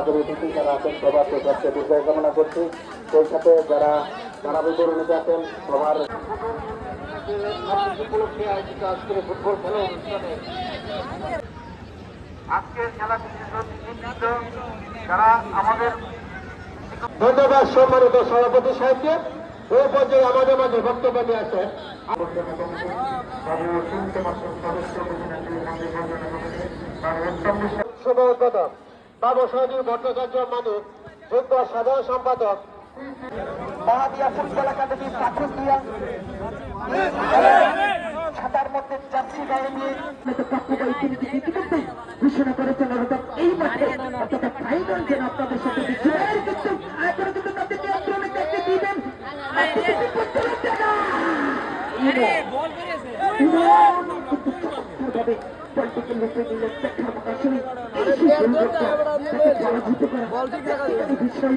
আমাদের অতিথি যারা আছেন সবার কাছে দীর্ঘায়ু কামনা করছি। সেই সাথে যারা দাঁড়াবে তরুণীতে আছেন সবার উপলক্ষে আয়োজিত আজকের ফুটবল খেলা অনুষ্ঠানে আজকের খেলা যারা আমাদের ধন্যবাদ সম্মানিত সভাপতি সাহেবকে। ওই পর্যায়ে আমাদের মাঝে বক্তব্য নিয়ে আসেন শুভ উদ্বোধক বাবু সহজীব ভট্টাচার্য মানিক, যুগ্ম সাধারণ সম্পাদক মহাদিয়া ফুটবল একাডেমি পাথরদিয়া ছাতার মধ্যে জার্সি গায়ে নিয়ে ঘোষণা করেছেন এই মাঠে অর্থাৎ ফাইনাল যেন আপনাদের সাথে বিষয়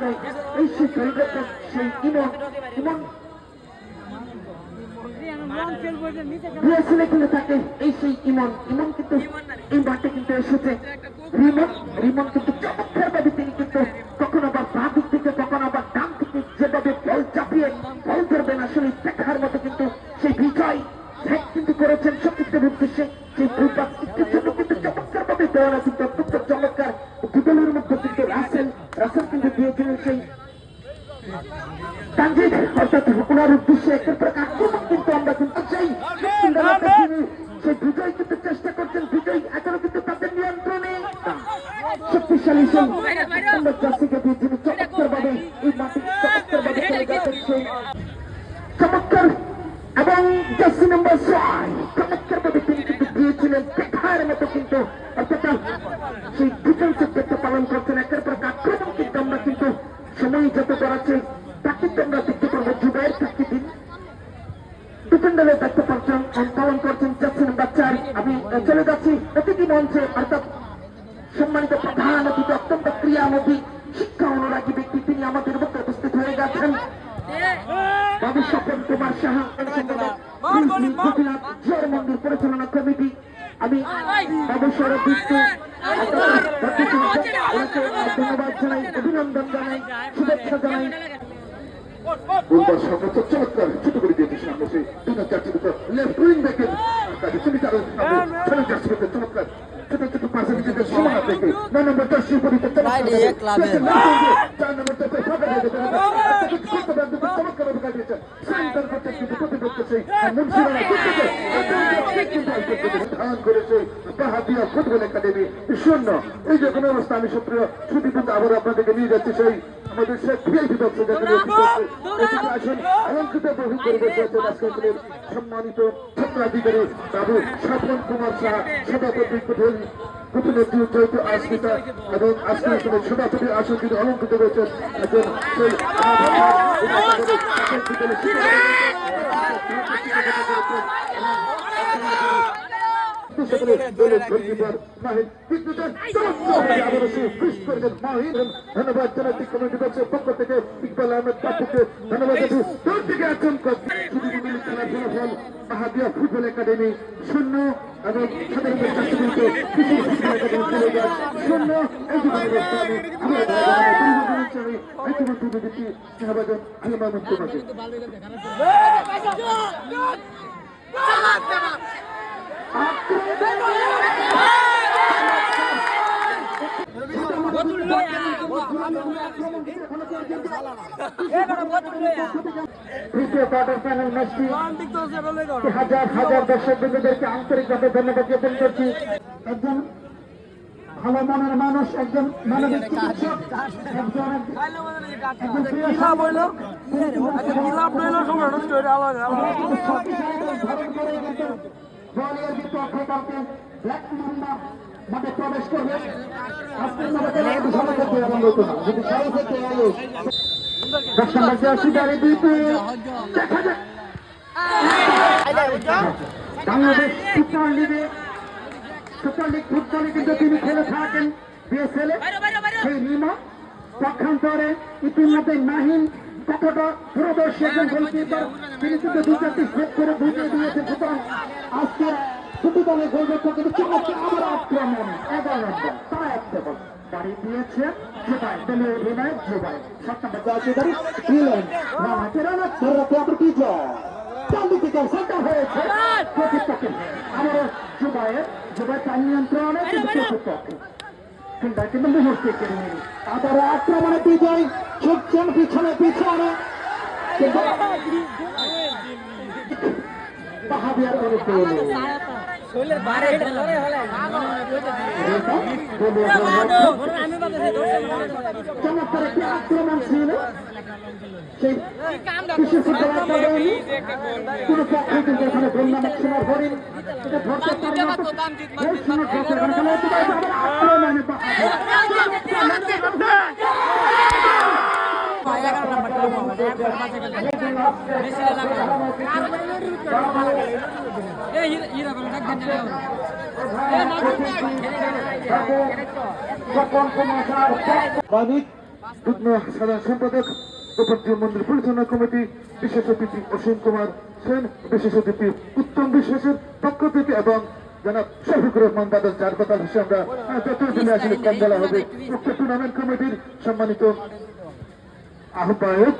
নয়। এই সেই ইমন খেলে থাকে এই সেই ইমন কিন্তু এই মাঠে কিন্তু এসেছে। রিমন কিন্তু চমৎকার ভাবে তিনি কিন্তু কখনো আবার বাঁ দিক থেকে কখনো আবার ডান থেকে যেভাবে বল চাপিয়ে বল ধরবেন আসলে দেখার মতো কিন্তু সেই বিজয় কিন্তু করেছেন সতীর্থের উদ্দেশ্যে। সেই ফুলপাত জন্য কিন্তু চমৎকার ভাবে দেওয়া কিন্তু অত্যন্ত চমৎকার। দুদলের মধ্যে কিন্তু রাসেল কিন্তু দিয়েছিলেন সেই তানজিদ অর্থাৎ ওনার উদ্দেশ্যে একটা প্রকার আক্রমণ কিন্তু আমরা কিন্তু চাই। সেই বিজয় কিন্তু চেষ্টা করছেন, বিজয় এখনো কিন্তু তাদের নিয়ন্ত্রণে শক্তিশালী সেই জার্সিকে দিয়েছিলেন চমৎকার ভাবে এই মাটি চমৎকার ভাবে চলে যাচ্ছেন সেই চমৎকার এবং জার্সি নম্বর 6 চমৎকার ভাবে তিনি কিন্তু দিয়েছিলেন দেখার মতো কিন্তু অর্থাৎ সেই ডিফেন্সের দায়িত্ব পালন করছেন। একের পর আক্রমণ কিন্তু আমরা কিন্তু সময় যত করাচ্ছে তাকে আমরা দেখতে পারবো। জুবাইর তাকে দিন ডিফেন্ডারের দায়িত্ব পালন করছেন জার্সি নম্বর 4। আমি চলে যাচ্ছি অতিথি মঞ্চে অর্থাৎ সম্মানিত প্রধান অতিথি অত্যন্ত ক্রিয়ামোদী শিক্ষা অনুরাগী ব্যক্তি তিনি আমাদের মধ্যে উপস্থিত হয়ে গেছেন। বাবু স্বপন কুমার সাহা জিয়ার মন্দির পরিচালনা কমিটি। আমি বাবু সৌরভ বিষ্ণু ধন্যবাদ জানাই, অভিনন্দন জানাই, শুভেচ্ছা জানাই। সর্বোচ্চ চমৎকার ছোট করে দিয়েছে সামনে সেই 2-4 লেফট উইং ব্যাকের তুমি তার চমৎকার ছোট ছোট পাশে নিজেদের সীমানা থেকে 9 নম্বর 10 বিপরীতে 4 নম্বর চমৎকার অধিকার দিয়েছেন সেন্টার করতে কিন্তু প্রতিপক্ষ সেই ধারণ করেছে বাহাদিয়া ফুটবল একাডেমি 0। এই যে কোনো অবস্থা আমি সুপ্রিয় ছুটি কিন্তু আবার আপনাদেরকে নিয়ে যাচ্ছি সেই আমাদের ভিআইপি বক্সে আসুন অলঙ্কৃত বহু পরিবেশে আজকের সম্মানিত ছাত্রাধিকারী বাবু স্বপন কুমার সাহা সভাপতি প্রতিনিধি জয়িত আসমিতা এবং আজকের সভাপতি আসন কিন্তু অলঙ্কৃত রয়েছেন একজন সেই ধন্যবাদ জানাচ্ছি কমিটি বক্সের পক্ষ থেকে ইকবাল আহমেদ পাপুকে ধন্যবাদ থেকে আছেন ফলাফল বাহাদিয়া ফুটবল একাডেমি 0 এবং তৃতীয় কোয়ার্টার ফাইনাল ম্যাচটি হাজার দর্শকবৃন্দদেরকে আন্তরিকভাবে ধন্যবাদ জ্ঞাপন করছি। একজন ভালো মনের মানুষ, একজন মানবিক চিকিৎসক, মাঠে প্রবেশ করবে আজকের বাংলাদেশ ফুটবল লিগে সুপার লিগ ফুটবলে কিন্তু তিনি খেলে থাকেন বিএসএল সেই নিমা পক্ষান্তরে ইতিমধ্যে নাহিন কতটা দূরদর্শী একজন গোলকিপার তিনি কিন্তু 2-4টি সেট করে বুঝিয়ে দিয়েছেন। সুতরাং আজকে দুটি দলের গোলরক্ষক কিন্তু চমৎকার আবার আক্রমণ 11 নম্বর তারা একটা বাড়ি দিয়েছেন জুবাই, দলীয় অধিনায়ক জুবাই। 7 নম্বর জার্সিধারী ইলেন রানাকে রানা ধরাতে আবার বিজয়। ডান দিকে সেন্টার হয়েছে প্রতিপক্ষে আবারও জুবাই তার নিয়ন্ত্রণে কিন্তু প্রতিপক্ষে কিন্তু মুহূর্তে কেড়ে নিল। আবারও আক্রমণে বিজয়, ছুটছেন পিছনে বাহাবিয়ার অনুকূল চমৎকার একটি আক্রমণ ছিল। সেই বিশেষ কোন পক্ষে কিন্তু এখানে বন্যা ম্যাক্সিমার হরিণ এটা ধরতে পারে আক্রমণে সাধারণ সম্পাদক উপজেলা মন্দির পরিচালনা কমিটি, বিশেষ অতিথি অসীম কুমার সেন, বিশেষ অতিথি উত্তম বিশ্বাসের পক্ষ থেকে এবং জনাব শফিকুর রহমান বাদল, যার কথা হিসেবে আমরা যত দিনে আসলে কম বলা হবে, উক্ত টুর্নামেন্ট কমিটির সম্মানিত আহ্বায়ক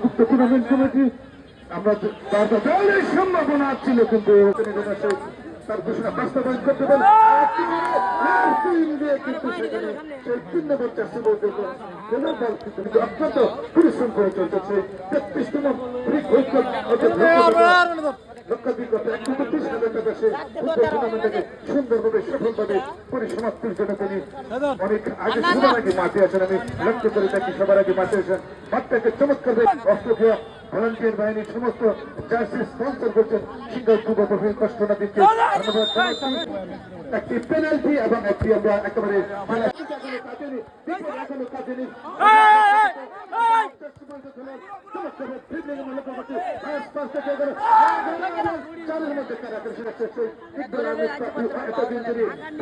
উক্ত টুর্নামেন্ট কমিটি। আমরা দলের সম্ভাবনা ছিল কিন্তু তার ঘোষণা বাস্তবায়ন করতে পারে কিন্তু সেখানে সেই 3 নম্বর অত্যন্ত পরিশ্রম করে চলতেছে। 33তম সুন্দরভাবে সফলভাবে পরিসমাপ্তির জন্য তিনি অনেক আগে সবার আগে মাঠে আসেন। আমি লক্ষ্য করে থাকি সবার আগে মাঠে আসেন, মাঠটাকে চমৎকার অস্ট্রেলিয়া ভলান্টিয়ার বাহিনীর সমস্ত জার্সি স্পন্সর করছেন। সিঙ্গল খুব কষ্ট না দিচ্ছে একটি পেনাল্টি এবং একটি আমরা একেবারে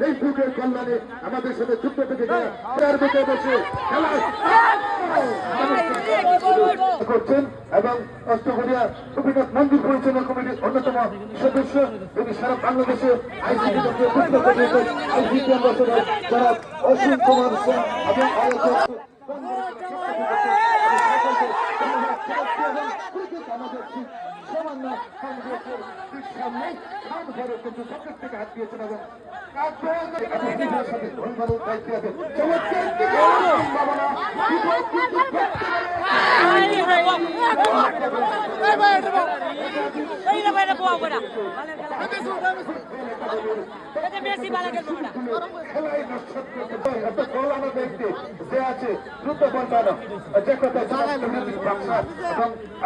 ফেসবুকের কল্যাণে আমাদের সাথে যুক্ত থেকে বসে খেলা করছেন এবং অষ্টগড়িয়া গোপীনাথ মন্দির পরিচালনা কমিটির অন্যতম সদস্য, তিনি সারা বাংলাদেশে আইসিটি অ্যাম্বাসেডর যারা অসীম কুমার সেন এবং আমাদের সামান্য সামনে কিন্তু সরকার থেকে হাত দিয়েছেন এবং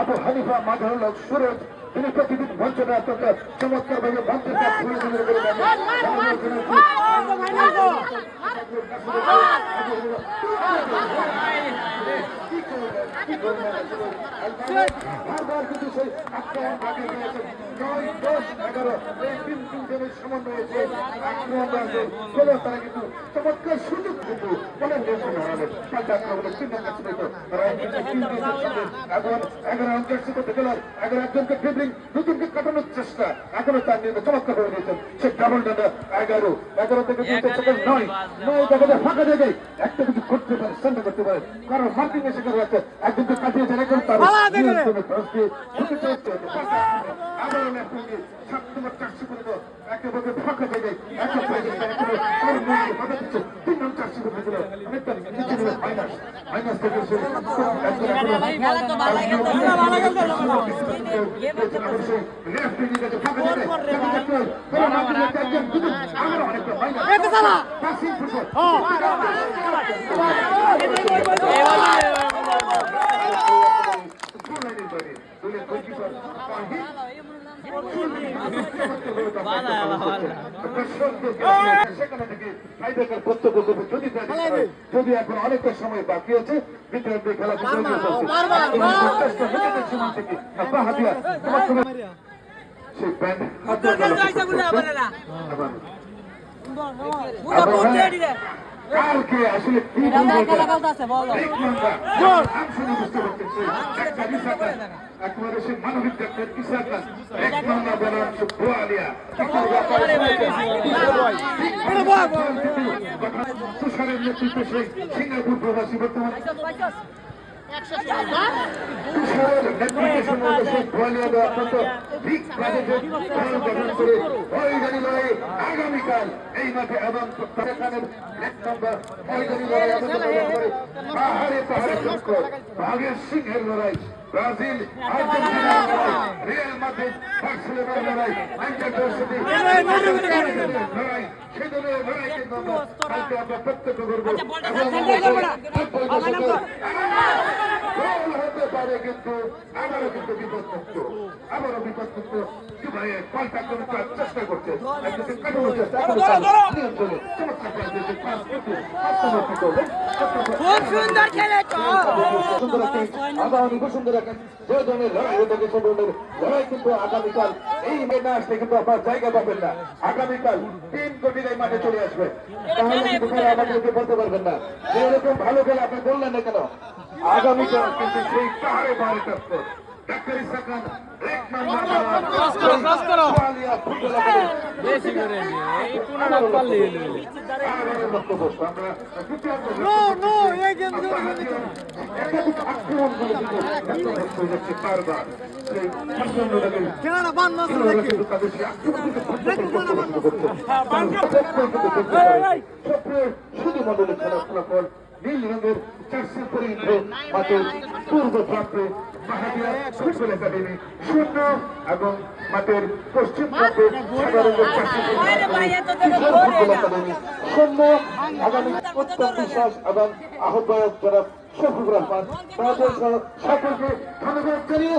আবু হানিফা মাঝারুল হক সুরজ, তিনি প্রতিদিন মঞ্চটা অত্যন্ত চমৎকার ভাবে মঞ্চের কাজ বারবার কিন্তু সেই আক্রমণ ভাগে রয়েছে 9, 10, 11 এই 3 জনের সমন্বয়ে যে আক্রমণ রয়েছে চলো তারা কিন্তু চমৎকার সুযোগ কিন্তু বলেন নিয়ন্ত্রণ হারাবে পাল্টা আক্রমণের 3 নম্বর ছিল তারা এখন 11 অঙ্কের করতে গেলার 11 একজনকে ড্রিবলিং নতুনকে কাটানোর চেষ্টা এখনো তার নিয়ে চমৎকার হয়ে গেছেন। সে ডাবল ডান্ডা 11 থেকে 2 সেকেন্ড 9 দেখা যায় ফাঁকা জায়গায় একটা কিছু করতে পারে, সেন্টার করতে পারে, কারণ মার্কিং এসে করে রাখছে একজনকে কাটিয়েছে এখন তার আবার নম্বর চারশো করে দাও একেবারে ফাঁকা জায়গায় একেবারে 3 নম্বর চারশো করে দিল অনেকটা নিচে নিল মাইনাস থেকে যদি এখন অনেকটা সময় বাকি আছে খেলা কালকে আসলে কি একেবারে সে মানবিক ডাক্তার ইসাকা এক নম্বর বনাম সে বোয়ালিয়া তুষারের নেতৃত্বে সেই সিঙ্গাপুর প্রবাসী বর্তমানে তুষারের নেতৃত্বে সেই বোয়ালিয়া অত্যন্ত ঠিক গঠন করে ময়দানি লড়াই আগামীকাল এই মাঠে এবং খানের এক নম্বর ময়দানি লড়াই আলোচনা করে পাহাড়ে পাহাড়ে চক্কর বাঘের সিংহের লড়াই ব্রাজিল আর্জেন্টিনার লড়াই রিয়াল মাদ্রিদ বার্সেলোনার লড়াই ম্যানচেস্টার সিটি লড়াই সেদিনের লড়াই কিন্তু কালকে আমরা প্রত্যক্ষ করবো হতে পারে কিন্তু আবারও কিন্তু বিপদমুক্ত আবারও বিপদমুক্ত পাল্টা করার চেষ্টা করছে নিয়ন্ত্রণে খুব সুন্দর খেলে আগামী বসুন্ধরা যে ধরনের লড়াই হয়ে থাকে সে ধরনের লড়াই কিন্তু আগামীকাল এই মাঠে আসলে কিন্তু আপনার জায়গা পাবেন না আগামীকাল 3 কোটি এই মাঠে চলে আসবে তাহলে কিন্তু আমাদেরকে বলতে পারবেন না যে এরকম ভালো খেলে আপনি বললেন না কেন আগামীকাল কিন্তু সেই পাহাড়ে পাহাড়ে থাকতো ডাক্তারি সাকান এক নম্বর শুধু মন্ডলের খেলা ফলাফল নীল রঙের চার্সের পরিহিত মাঠের পূর্ব প্রান্তে মাহাদিয়া ফুটবল একাডেমি 0 এবং মাঠের পশ্চিম প্রান্তে সাদা রঙের চার্সের ফুটবল একাডেমি 0 আগামী উত্তম বিশ্বাস এবং আহ্বায়ক যারা শফিকুর রহমান তাদের সকলকে ধন্যবাদ জানিয়ে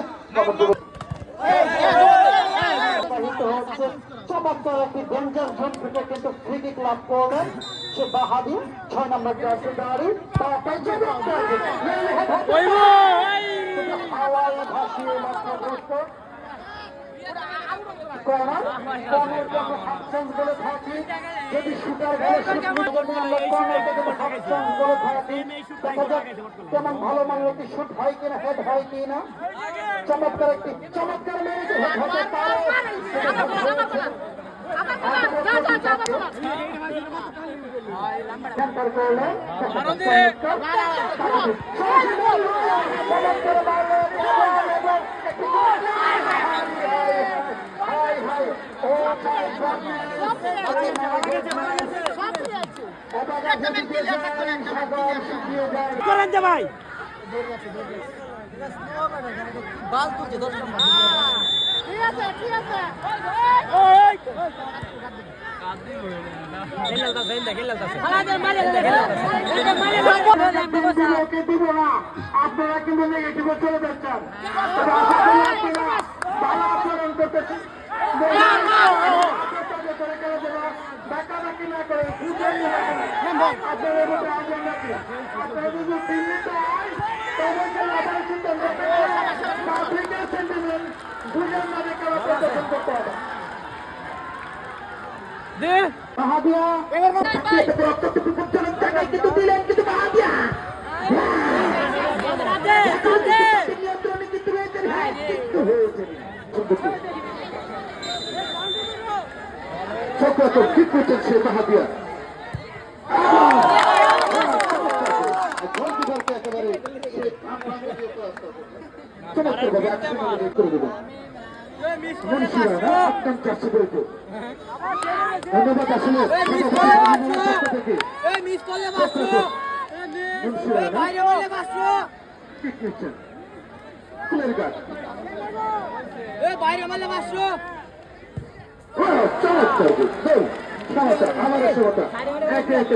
চমৎকার একটি ডেঞ্জার জোন থেকে কিন্তু ফ্রি কিক লাভ করলেন সে বাহাদি 6 নম্বর জার্সি দাঁড়ি হাওয়ায় ভাসিয়ে লক্ষ্যগ্রস্ত কর্নার কর্নার জন্য 7 চান্স বলে থাকি যদি শুটার বলে শুট করতে আমরা কর্নার থেকে 7 চান্স বলে থাকি দেখা যাক কেমন ভালো মানের একটি শুট হয় কিনা হেড হয় কিনা চমৎকার একটি চমৎকার মেরে যে হেড হতে পারে সেন্টার করলে করেন যে ভাই বাল তুলছে 10 নম্বর ঠিক আছে আপনারা কিন্তু নেগেটিভে চলে যাচ্ছেন ভালো আচরণ করতেছেন ডাকাডাকি না করে আপনাদের মধ্যে আগে নাকি আপনারা যদি দিল্লিতে হয় তাদেরকে আবার চিন্তা পাবলিকের সেন্টিমেন্ট দুজন নামে কেউ প্রদর্শন করতে হবে বাহাদিয়া বিপজ্জনক জায়গায় কিন্তু দিলেন কিন্তু বাহাদিয়া নিয়ন্ত্রণে কিন্তু রয়েছেন চক্রাচর ঠিক করছেন সে বাহাদিয়া একেবারে চমৎকার ভাবে করে দেবেন মনীষীরা না একদম চাষি বলতো ধন্যবাদ আসলে চমৎকার আমার সমতা একে একে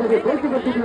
যাবে গোলকিপার দিকে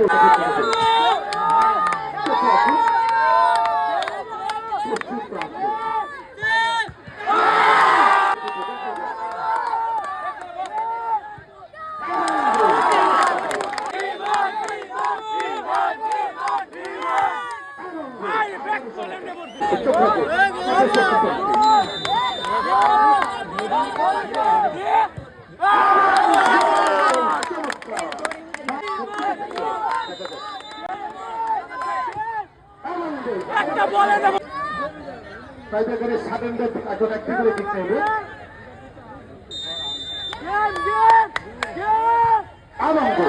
একটা বলে দেব টাইব্রেকারে সাডেনদের এখন একটি করে দিক নেবে আনন্দ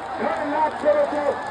একেবারে লাভ করেছে